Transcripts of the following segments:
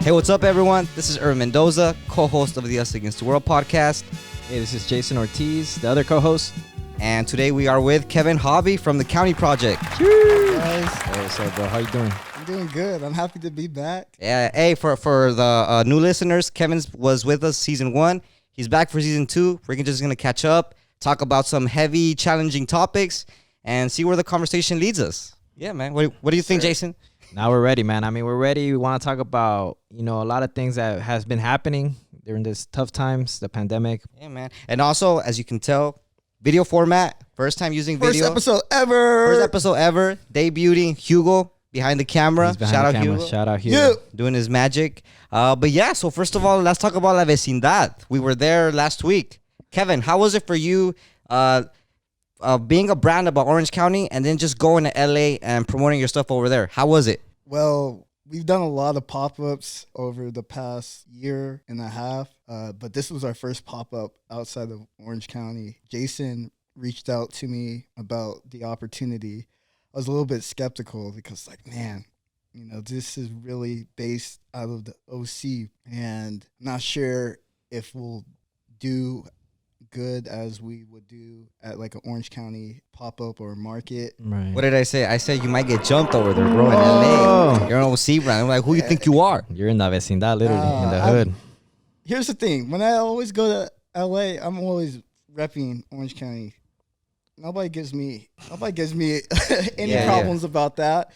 Hey, what's up, everyone? This is Irvin Mendoza, co-host of the Us Against the World podcast. Hey, this is Jason Ortiz, the other co-host. And today we are with Kevin Hobby from the County Project. Cheers! Hey, what's up, bro? How you doing? I'm doing good. I'm happy to be back. Yeah, hey, for the new listeners, Kevin was with us season 1. He's back for season 2. We're just going to catch up, talk about some heavy, challenging topics, and see where the conversation leads us. Yeah, man. What do you think, Jason? Now we're ready, man. I mean, we're ready. We want to talk about, a lot of things that has been happening during this tough times, the pandemic. Yeah, man. And also, as you can tell, video format. First time using video. First episode ever. Debuting Hugo behind the camera. Shout out Hugo. Yeah. Doing his magic. But yeah, so first of all, let's talk about La Vecindad. We were there last week. Kevin, how was it for you being a brand about Orange County and then just going to LA and promoting your stuff over there? How was it? Well, we've done a lot of pop-ups over the past year and a half, but this was our first pop-up outside of Orange County. Jason reached out to me about the opportunity. I was a little bit skeptical because, man, this is really based out of the OC, and I'm not sure if we'll do good as we would do at like an Orange County pop-up or market. Right. What did I say? I said you might get jumped over there, bro, in LA. You're an OC brand. I'm like, who you think you are? You're in La Vecindad, literally, in the hood. Here's the thing. When I always go to LA, I'm always repping Orange County. Nobody gives me any problems about that.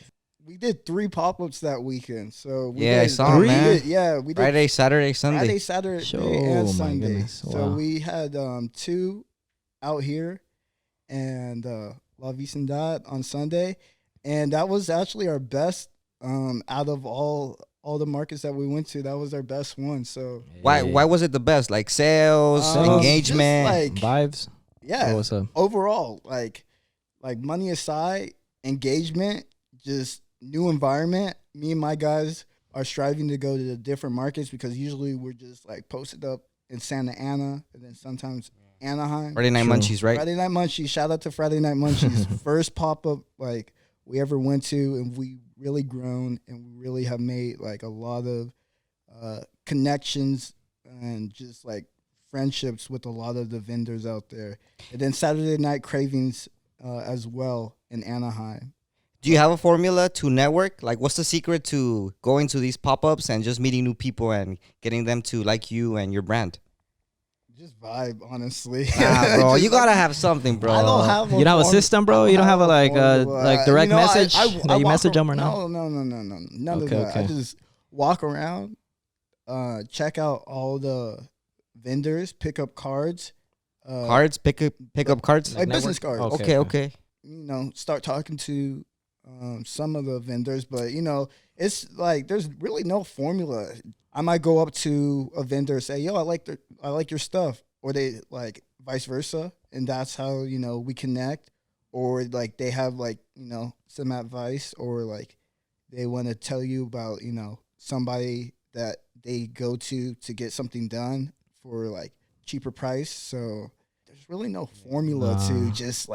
We did 3 pop-ups that weekend. So we did I saw 3, man. We did Friday, Saturday, Sunday. Friday, Saturday, Oh, and my Sunday. goodness. So Wow. we had 2 out here and La Vecindad on Sunday. And that was actually our best out of all the markets that we went to. That was our best one. So Why was it the best? Like sales, engagement, just Vibes? yeah, Oh, what's up? overall, like money aside, engagement, just new environment. Me and my guys are striving to go to the different markets because usually we're just like posted up in Santa Ana and then sometimes Anaheim. Friday Night True. Munchies, right? Friday Night Munchies. Shout out to Friday Night Munchies. First pop-up we ever went to, and we really grown and we really have made a lot of connections and just friendships with a lot of the vendors out there. And then Saturday Night Cravings as well in Anaheim. Do you have a formula to network? Like, what's the secret to going to these pop-ups and just meeting new people and getting them to like you and your brand? Just vibe, honestly. Nah, bro, you gotta have something, bro. I don't have You don't have a system, bro? You don't have a direct message I that you message them or no? No. None of Okay, that. okay. I just walk around, check out all the vendors, pick up cards. Cards, pick up cards. Like network? business cards. Okay. Start talking to some of the vendors, but it's there's really no formula. I might go up to a vendor and say, "Yo, I like your stuff," or they vice versa, and that's how we connect. Or they have some advice, or they want to tell you about somebody that they go to get something done for cheaper price. So there's really no formula to just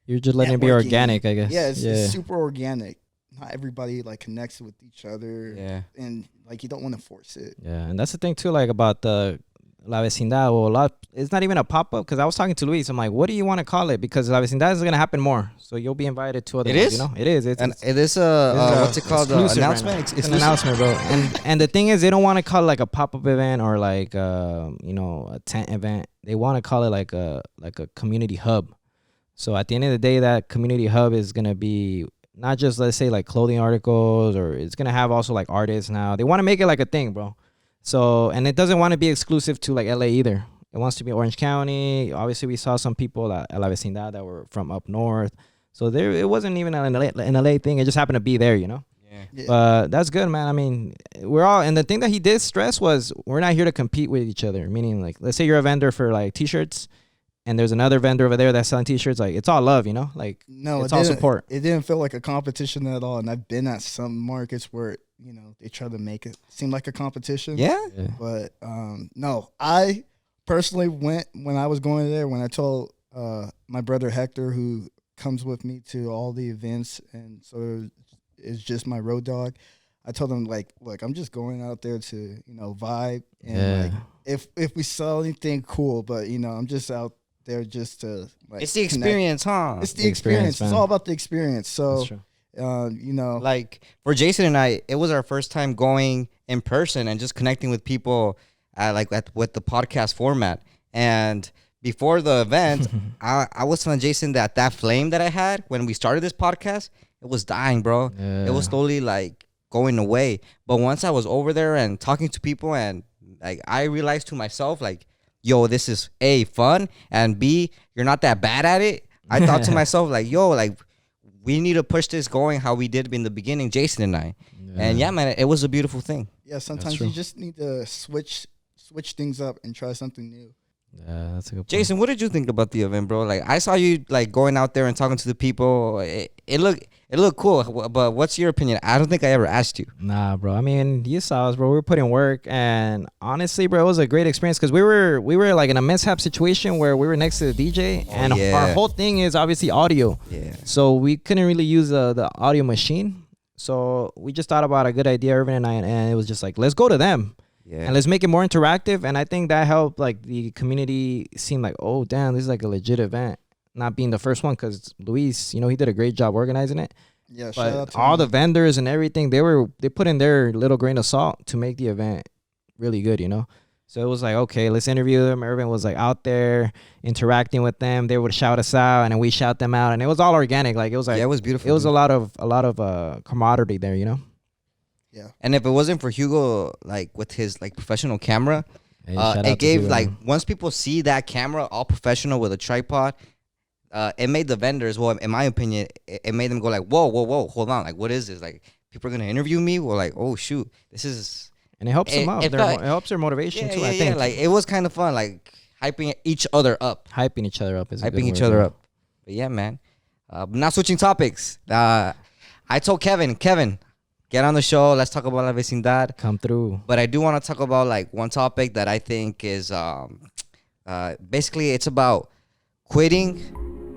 You're just letting it be networking. organic, I guess. Yeah, it's super organic. Not everybody connects with each other. Yeah. And you don't want to force it. Yeah, and that's the thing too, about the La Vecindad. Well, it's not even a pop-up because I was talking to Luis. I'm like, what do you want to call it? Because La Vecindad is going to happen more. So you'll be invited to other It ones, is? It is. And it is what's it called? Exclusive right Announcement? now. It's an announcement, bro. And the thing is, they don't want to call it a pop-up event or a tent event. They want to call it like a community hub. So at the end of the day, that community hub is going to be not just, let's say, clothing articles, or it's going to have also artists now. They want to make it a thing, bro. So, and it doesn't want to be exclusive to LA either. It wants to be Orange County. Obviously, we saw some people at La Vecindad that were from up north. So it wasn't even an LA thing. It just happened to be there, Yeah. Yeah. But that's good, man. I mean, and the thing that he did stress was we're not here to compete with each other. Meaning, let's say you're a vendor for T-shirts, and there's another vendor over there that's selling T-shirts. It's all love, No, it's all support. It didn't feel like a competition at all. And I've been at some markets where they try to make it seem like a competition. Yeah? But no, I personally went when I was going there. When I told my brother Hector, who comes with me to all the events, and so is just my road dog. I told them like, look, I'm just going out there to, you know, vibe and Yeah. like if we sell anything, cool, but you know, I'm just out there just to like It's the connect. experience, huh? It's the experience. It's man. all about the experience. So That's true. you know, Like for Jason and I, it was our first time going in person and just connecting with people with the podcast format. And before the event, I was telling Jason that flame that I had when we started this podcast, it was dying, bro. Yeah. It was slowly like going away. But once I was over there and talking to people, and like I realized to myself, like, yo, this is A, fun, and B, you're not that bad at it. I thought to myself, like, yo, like, we need to push this going how we did in the beginning, Jason and I. And yeah, man, it was a beautiful thing. yeah, sometimes true. you just need to switch things up and try something new. Yeah, that's a good point. Jason, what did you think about the event, bro? Like, I saw you like going out there and talking to the people. It looked cool. But what's your opinion? I don't think I ever asked you. Nah, bro. I mean, you saw us, bro. We were putting work, and honestly, bro, it was a great experience because we were like in a mishap situation where we were next to the DJ, and yeah. our whole thing is obviously audio. Yeah. So we couldn't really use the audio machine. So we just thought about a good idea, Irvin and I, and it was just like, let's go to them. Yeah. And let's make it more interactive. And I think that helped like the community seem like, oh, damn, this is like a legit event. Not being the first one because Luis, you know, he did a great job organizing it. Yeah, shout out But to all the him. vendors and everything, they put in their little grain of salt to make the event really good, you know? So it was like, okay, let's interview them. Irvin was like out there interacting with them. They would shout us out and then we shout them out. And it was all organic. Like it was like, Yeah, it was beautiful. it was dude. a lot of camaraderie there, you know? Yeah. And if it wasn't for Hugo, like with his like professional camera, Hey, shout out it to gave Hugo, like man. once people see that camera all professional with a tripod, it made the vendors, well, in my opinion, it made them go like, whoa, hold on, like what is this? Like people are gonna interview me? Or like, oh shoot, this is And it helps them out. it felt- It helps their motivation too, yeah, I think. like it was kind of fun, like hyping each other up, Hyping each other up is a good hyping each word, other yeah. up. But yeah, man. Not switching topics. I told Kevin, get on the show. Let's talk about La Vecindad. Come through. But I do want to talk about like one topic that I think is basically it's about quitting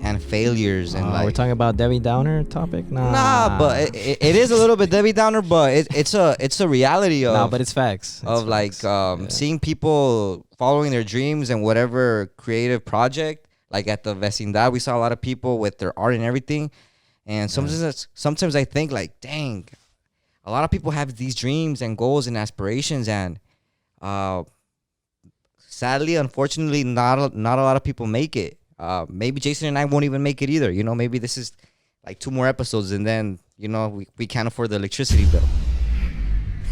and failures and We're like talking about Debbie Downer topic? nah, but it is a little bit Debbie Downer, but it's a reality of No, but it's facts. of It's like facts. seeing people following their dreams and whatever creative project. Like at the Vecindad, we saw a lot of people with their art and everything. And sometimes I think like, dang, a lot of people have these dreams and goals and aspirations, and sadly, unfortunately, not a lot of people make it. Maybe Jason and I won't even make it either. You know, maybe this is like 2 more episodes, and then you know we can't afford the electricity bill.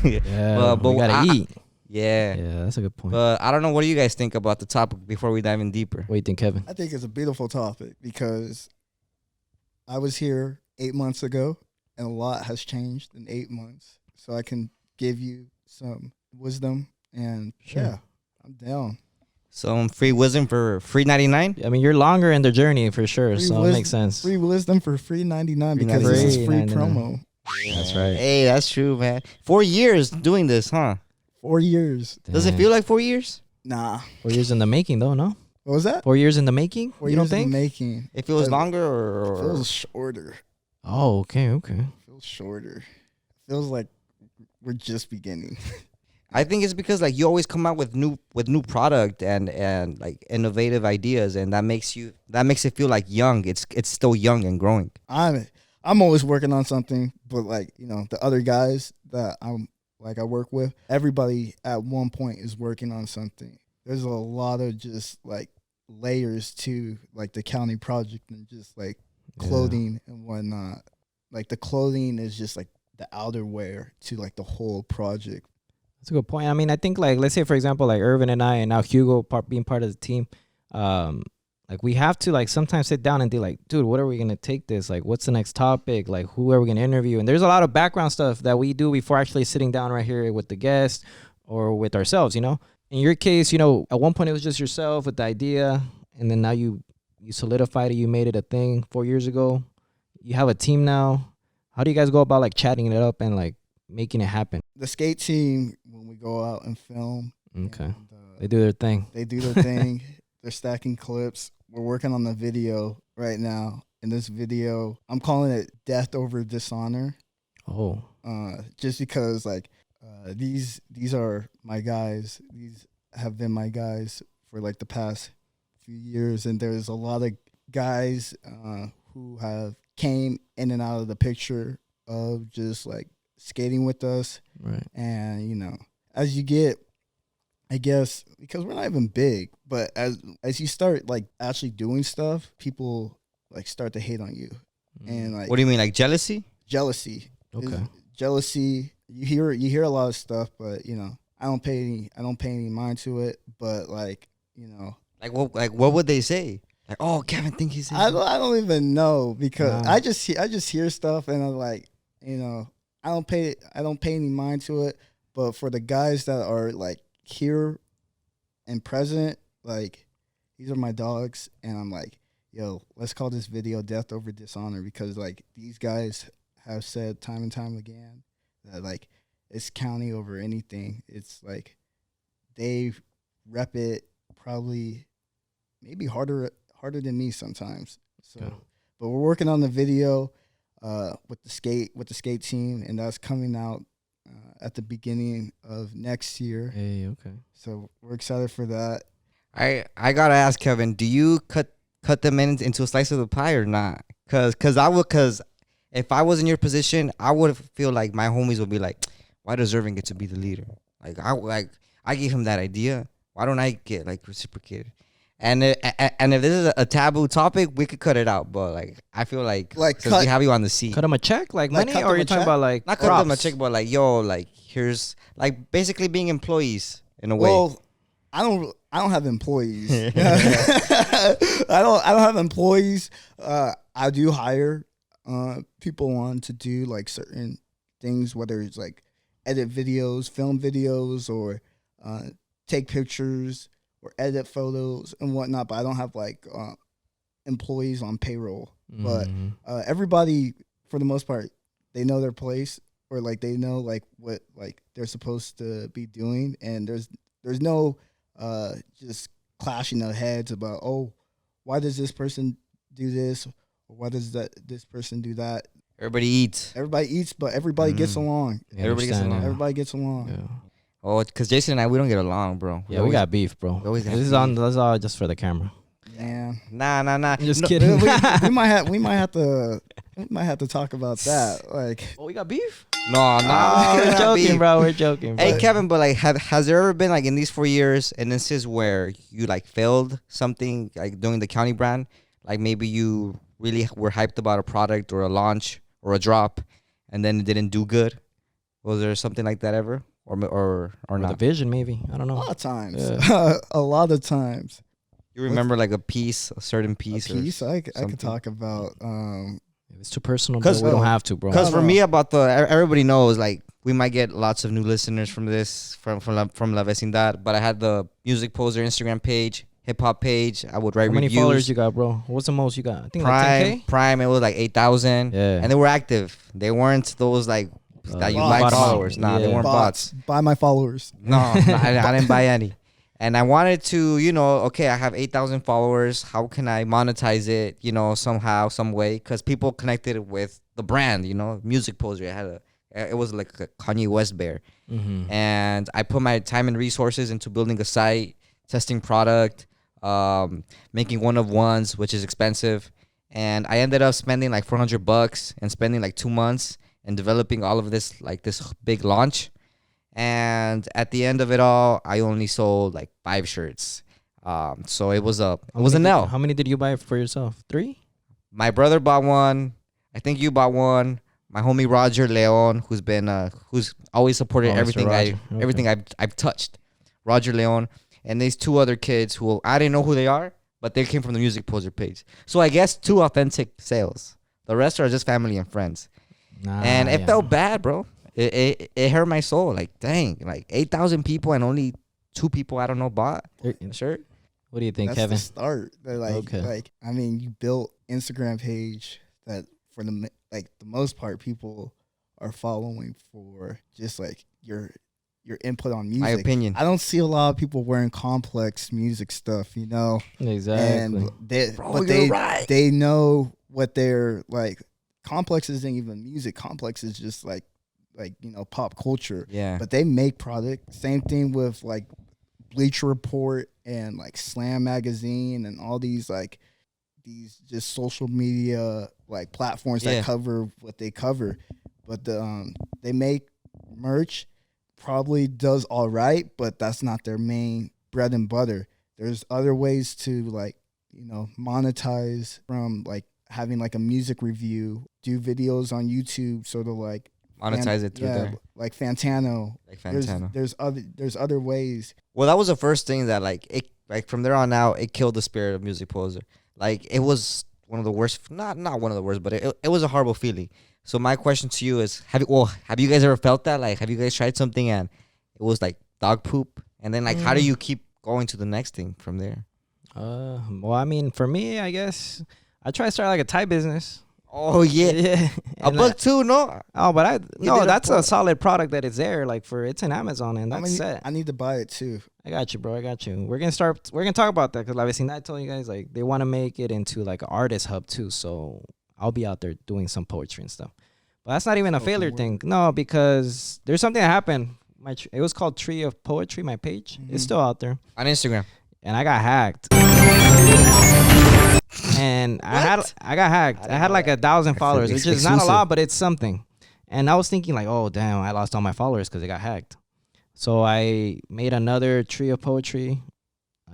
Yeah, but we gotta eat. Yeah. Yeah, that's a good point. But I don't know. What do you guys think about the topic before we dive in deeper? What do you think, Kevin? I think it's a beautiful topic because I was here 8 months ago and a lot has changed in 8 months. So I can give you some wisdom and Sure. yeah, I'm down. Some free wisdom for free 99. I mean, you're longer in the journey for sure, Free so it wisdom- makes sense. Free wisdom for free 99 Free because this is Free free 99. promo. That's right. Hey, that's true, man. 4 years doing this, huh? 4 years. Does it Damn. feel like 4 years? Nah. 4 years in the making, though? No, What was that? 4 years in the making. 4 You years don't in think? the making. It feels Uh, longer, or Feels shorter. Oh, okay. Feels shorter. Feels like we're just beginning. I think it's because like you always come out with new product and like innovative ideas, and that makes it feel like young. It's still young and growing. I'm always working on something, but like, you know, the other guys that I work with, everybody at one point is working on something. There's a lot of just like layers to like the county project and just like Yeah. clothing and whatnot. Like the clothing is just like the outerwear to like the whole project. That's a good point. I mean, I think like let's say for example like Irvin and I and now Hugo being part of the team, like we have to like sometimes sit down and be like, dude, what are we gonna take this? Like, what's the next topic? Like, who are we gonna interview? And there's a lot of background stuff that we do before actually sitting down right here with the guest or with ourselves. You know, in your case, you know, at one point it was just yourself with the idea, and then now you solidified it. You made it a thing 4 years ago. You have a team now. How do you guys go about like chatting it up and like making it happen? The skate team, when we go out and film, Okay. and, They do their thing. they do their thing. They're stacking clips. We're working on the video right now. In this video, I'm calling it Death Over Dishonor. Oh. Just because like these are my guys. These have been my guys for like the past few years, and there's a lot of guys who have came in and out of the picture of just like skating with us. Right. And as you get, I guess, because we're not even big, but as you start like actually doing stuff, people like start to hate on you. And like, What do you mean, like jealousy? jealousy? Okay. Jealousy. You hear a lot of stuff, but I don't pay any mind to it. But like Like what would they say? Like, oh, Kevin think he's. I don't even know, because Nah. I just hear stuff, and I'm like, I don't pay any mind to it. But for the guys that are like here and present, like, these are my dogs, and I'm like, yo, let's call this video Death Over Dishonor, because like these guys have said time and time again that like it's county over anything. It's like they rep it probably maybe harder than me sometimes. So, Okay. but we're working on the video with the skate team, and that's coming out at the beginning of next year. Hey, okay. So we're excited for that. I gotta ask Kevin, do you cut them into a slice of the pie or not? Cause if I was in your position, I would feel like my homies would be like, why does Irvin get to be the leader? I gave him that idea. Why don't I get like reciprocated? And if this is a taboo topic, we could cut it out. But like, I feel like since we have you on the seat, Cut him a check, like Like, money, cut or them you're a talking check? about like not cut them a props? check, but like, yo, like here's like basically being employees in a way. Well, I don't have employees. I don't have employees. I do hire people on to do like certain things, whether it's like edit videos, film videos, or take pictures or edit photos and whatnot. But I don't have like employees on payroll. But Mhm. everybody, for the most part, they know their place, or like they know like what like they're supposed to be doing, and there's no just clashing of heads about, oh, why does this person do this, or why does this person do that. Everybody eats. Everybody eats, but everybody gets along. Yeah, Everybody gets understand, along. yeah. Everybody gets along. Yeah. Oh, because Jason and I, we don't get along, bro. Yeah, we got beef, bro. always got This is on. That's all just for the camera. Yeah. Nah. I'm just No, kidding. we might have to talk about that. Like, Oh, we got beef? No, We're not joking, beef. bro. We're joking. Hey but- Kevin, but like, has there ever been like in these 4 years instances where you like failed something like doing the county brand? Like maybe you really were hyped about a product or a launch or a drop, and then it didn't do good. Was there something like that ever, or Or the not? vision, maybe. I don't a know. lot of times. Yeah. A lot of times. You remember like a certain A piece, piece I something? could talk about. If it's too personal, 'Cause- bro, we don't have to, bro. Because No, for no. me, about everybody knows, like, we might get lots of new listeners from this, from La Vecindad. But I had the Music Poser Instagram page, hip hop page. I would write How many reviews. followers you got, bro? What's the most you got? I think like 10K. Prime, it was like 8,000. Yeah. And they were active. They weren't those like that you bots. like Bottom up. followers. Nah, they Yeah. weren't bots. Buy my followers. No, I didn't buy any. And I wanted to, okay, I have 8,000 followers. How can I monetize it, somehow, some way? Because people connected it with the brand, Music Poser. It was like a Kanye West bear. Mm-hmm. And I put my time and resources into building a site, testing product, making one-of-ones, which is expensive. And I ended up spending like $400 and spending like 2 months and developing all of this, like this big launch. And at the end of it all, I only sold like 5 shirts. So it was an L. How many did you buy for yourself? 3? My brother bought one. I think you bought one. My homie Roger Leon, who's always supported Oh, Mr. everything Roger. Okay. everything I've touched. Roger Leon, and these 2 other kids who I didn't know who they are, but they came from the Music Poser page. So I guess 2 authentic sales. The rest are just family and friends. And it felt bad, bro. It hurt my soul. Like, dang, like 8,000 people and only 2 people I don't know bought a shirt. What do you think, That's Kevin? the start. They're like, Okay. I mean, you built Instagram page that for the most part people are following for just like your input on music. My opinion. I don't see a lot of people wearing complex music stuff, Exactly. and Bro, you're right. they know what they're like Complex isn't even music. Complex is just like pop culture. Yeah. But they make product. Same thing with like Bleacher Report and like Slam Magazine and all these just social media like platforms that cover what they cover. But they make merch, probably does all right, but that's not their main bread and butter. There's other ways to like, monetize from like having like a music review, do videos on YouTube, sort of like monetize it through there. Like Fantano. Like Fantano. There's other ways. Well, that was the first thing that like from there on out, it killed the spirit of Music Poser. Like it was one of the worst, not one of the worst, but it was a horrible feeling. So my question to you is, have you guys ever felt that? Like, have you guys tried something and it was like dog poop? And then like, how do you keep going to the next thing from there? Well, I mean, for me, I guess I try to start like a Thai business. Oh yeah, Yeah. a book too, no? Oh, but that's a a solid product that is there. Like it's in Amazon and that's set. I need to buy it too. I got you, bro. I got you. We're gonna talk about that because like I told you guys, like they want to make it into like an artist hub too. So I'll be out there doing some poetry and stuff. But that's not even a failure thing. No, because there's something that happened. It was called Tree of Poetry. My page, it's still out there On Instagram. and I got hacked. And I got hacked. I had like 1,000 followers, which is not a lot, but it's something. And I was thinking like, oh damn, I lost all my followers because they got hacked. So I made another Tree of Poetry,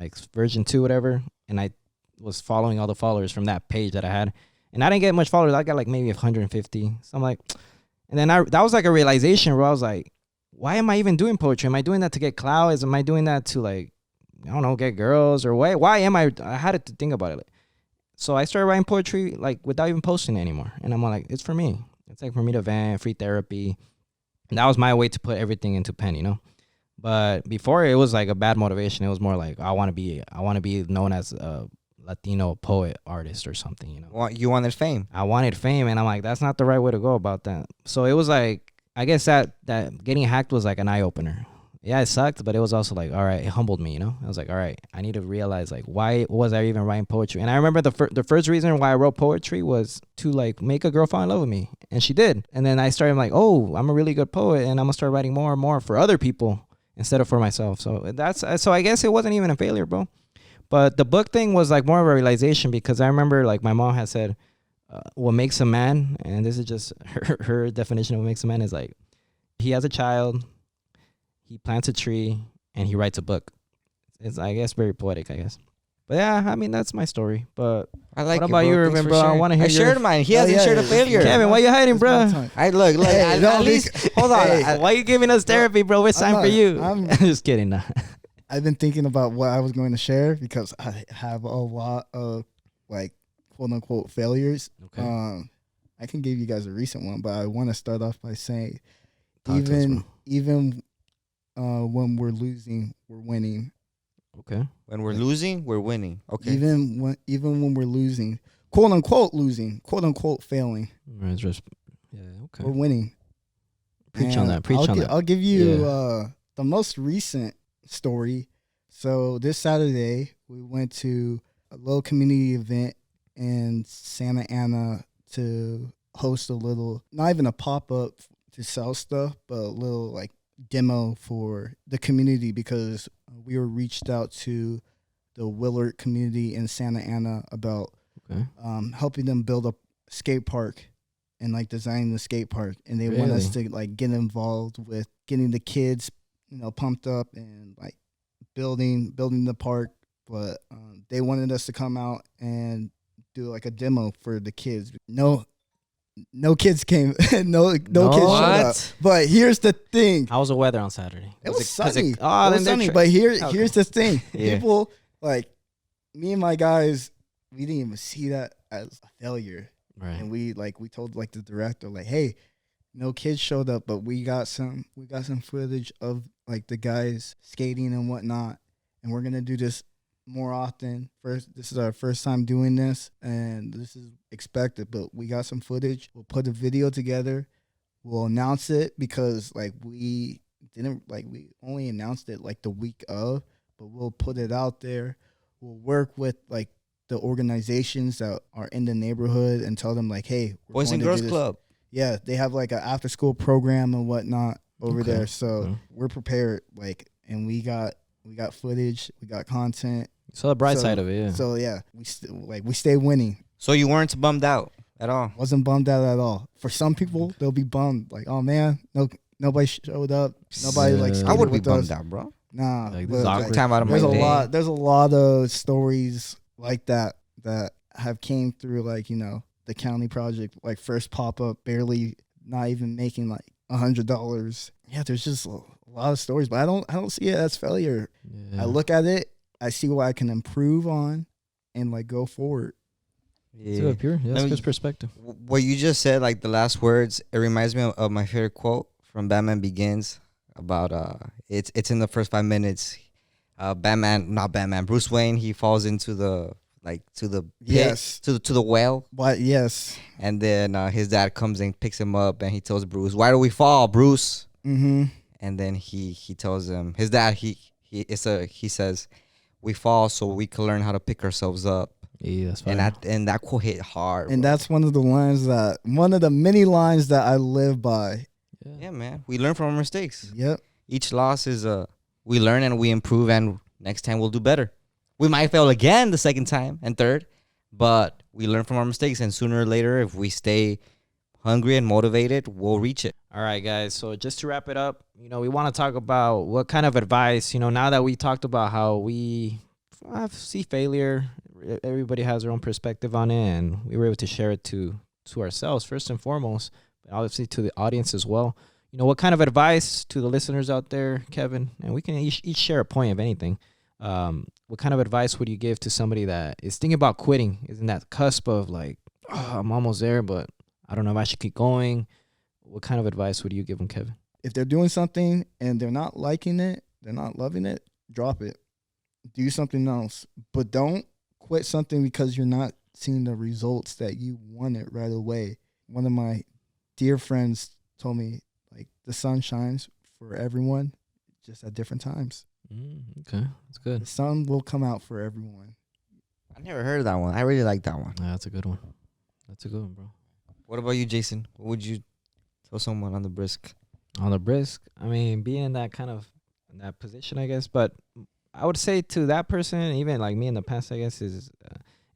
like version 2, whatever, and I was following all the followers from that page that I had. And I didn't get much followers. I got like maybe 150. So I'm like, and then that was like a realization where I was like, why am I even doing poetry? Am I doing that to get clout? Am I doing that to like, I don't know, get girls or why am I had to think about it. So I started writing poetry like without even posting it anymore. And I'm like, it's for me. It's like for me to vent, free therapy. And that was my way to put everything into pen, But before it was like a bad motivation. It was more like I want to be known as a Latino poet artist or something, You wanted fame. I wanted fame, and I'm like, that's not the right way to go about that. So it was like, I guess that getting hacked was like an eye opener. Yeah, it sucked, but it was also like, all right, it humbled me, I was like, all right, I need to realize like, why was I even writing poetry? And I remember the first reason why I wrote poetry was to like make a girl fall in love with me, and she did. And then I started like, oh, I'm a really good poet, and I'm gonna start writing more and more for other people instead of for myself. So I guess it wasn't even a failure, bro. But the book thing was like more of a realization because I remember like my mom had said, what makes a man, and this is just her definition of what makes a man is like, he has a child, he plants a tree, and he writes a book. It's, I guess, very poetic, I guess. But yeah, I mean, that's my story. But I like what about you, Irvin, bro? I want to hear I shared mine. He hasn't shared a failure. Kevin, why you hiding, bro? I look. At least, hold on. Why you giving us therapy, bro? It's time for you. I'm just kidding. Nah. I've been thinking about what I was going to share because I have a lot of like quote unquote failures. Okay. I can give you guys a recent one, but I want to start off by saying even when we're losing, we're winning. Okay. When we're losing, we're winning. Okay. Even when we're losing, quote unquote failing. Yeah, okay. We're winning. Preach on that. I'll give you the most recent story. So this Saturday we went to a little community event in Santa Ana to host a little, not even a pop-up to sell stuff, but a little like demo for the community because we were reached out to the Willard community in Santa Ana about helping them build a skate park and like designing the skate park, and they want us to like get involved with getting the kids, pumped up and like building the park. But they wanted us to come out and do like a demo for the kids. No kids came. no kids showed up. But here's the thing. How was the weather on Saturday? It was sunny. It was sunny. But here's the thing. People like me and my guys, we didn't even see that as a failure. Right. And we told like the director like, hey, no kids showed up, but we got some footage of like the guys skating and whatnot, and we're gonna do this more often. This is our first time doing this, and this is expected, but we got some footage. We'll put a video together. We'll announce it because like we only announced it like the week of, but we'll put it out there. We'll work with like the organizations that are in the neighborhood and tell them like, hey, we're Boys going and to do Girls this. Club. Yeah, they have like an after school program and whatnot over Okay. there. So Okay. we're prepared. Like, and we got footage, we got content. So the bright So- side of it, yeah. So yeah, we stay winning. So you weren't bummed out at all. Wasn't bummed out at all. For some people, they'll be bummed. Like, oh man, nobody showed up. Nobody like. Yeah. skated I would be with us. bummed out, bro. Nah, Like, but, this is awkward. Time out of my day. There's a lot of stories like that have came through, like, you know, the county project, like first pop up, barely not even making like $100. Yeah, there's just a lot of stories, but I don't see it as failure. Yeah. I look at it, I see what I can improve on, and like go forward. It's good, pure. Yeah, that's No, good perspective. What you just said, like the last words, it reminds me of my favorite quote from Batman Begins about it's in the first 5 minutes. Bruce Wayne, he falls into the pit, Yes. to the well, But yes. and then his dad comes and picks him up, and he tells Bruce, "Why do we fall, Bruce?" Mm-hmm. And then he tells him, his dad, he says, "We fall so we can learn how to pick ourselves up." Yeah, that's fine. And that quote hit hard. And bro. that's one of the many lines that I live by. Yeah, man. We learn from our mistakes. Yep. Each loss is we learn and we improve, and next time we'll do better. We might fail again the second time and third, but we learn from our mistakes, and sooner or later, if we stay hungry and motivated, we'll reach it. All right, guys. So just to wrap it up, you know, we want to talk about what kind of advice, you know, now that we talked about how we see failure, everybody has their own perspective on it, and we were able to share it to ourselves first and foremost, but obviously to the audience as well. You know, what kind of advice to the listeners out there, Kevin? And we can each share a point of anything. What kind of advice would you give to somebody that is thinking about quitting, is in that cusp of like, oh, I'm almost there, but I don't know if I should keep going? What kind of advice would you give them, Kevin? If they're doing something and they're not liking it, they're not loving it, drop it. Do something else. But don't quit something because you're not seeing the results that you wanted right away. One of my dear friends told me, like, the sun shines for everyone, just at different times. Okay, that's good. The sun will come out for everyone. I never heard of that one. I really like that one. Yeah, that's a good one. That's a good one, bro. What about you, Jason? What would you tell someone on the brisk? On the brisk, I mean, being in that kind of in that position, I guess. But I would say to that person, even like me in the past, I guess, is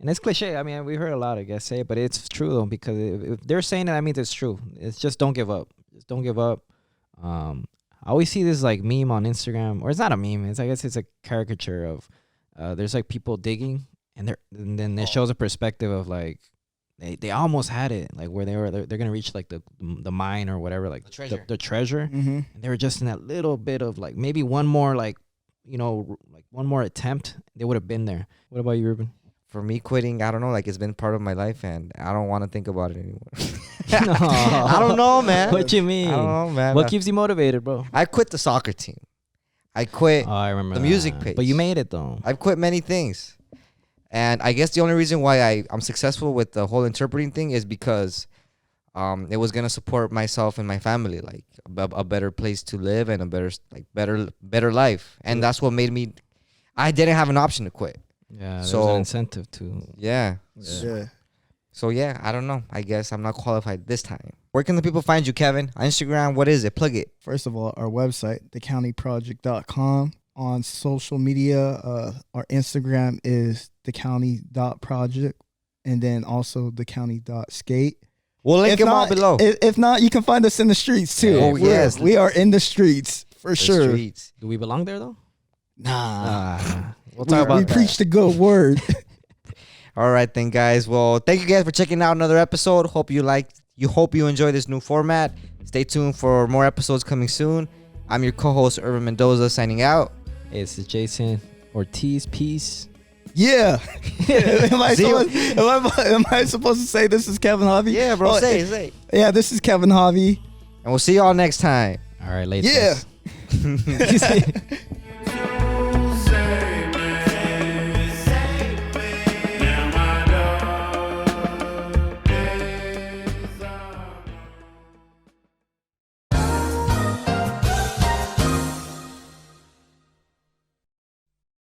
and it's cliche. I mean, we heard a lot, I guess, say it, but it's true though, because if they're saying it, that means it's true. It's just don't give up. Just don't give up. I always see this like meme on Instagram, or it's not a meme. It's, I guess it's a caricature of there's like people digging, and then it shows a perspective of like they almost had it, like where they're gonna reach like the mine or whatever, like The treasure. the treasure, Mm-hmm. and they were just in that little bit of like maybe one more like, you know, like one more attempt, they would have been there. What about you, Ruben? For me, quitting, I don't know. Like, it's been part of my life, and I don't want to think about it anymore. No. I don't know, man. What you mean? I don't know, man. What keeps you motivated, bro? I quit the soccer team. I quit. Oh, I remember the that. music page. But you made it though. I've quit many things. And I guess the only reason why I'm successful with the whole interpreting thing is because it was going to support myself and my family, like a better place to live and a better life. And that's what made me, I didn't have an option to quit. Yeah, there's So- an incentive to. Yeah. Yeah. So yeah, I don't know. I guess I'm not qualified this time. Where can the people find you, Kevin? On Instagram, what is it? Plug it. First of all, our website, thecountyproject.com. On social media, our Instagram is thecounty.project, and then also thecounty.skate. We'll link If them all not- below. If not, you can find us in the streets too. Oh, We're- yes. we are in the streets for The sure. streets. Do we belong there though? Nah, We'll we, talk about we that. preach the good word. All right then, guys. Well, thank you guys for checking out another episode. Hope you enjoy this new format. Stay tuned for more episodes coming soon. I'm your co-host Irvin Mendoza signing out. It's Jason Ortiz. Peace. Yeah. am I See you- supposed, am I supposed to say this is Kevin Harvey? Yeah, bro. Oh, Say. Yeah, this is Kevin Harvey. And we'll see y'all next time. All right, later. Yeah. guys.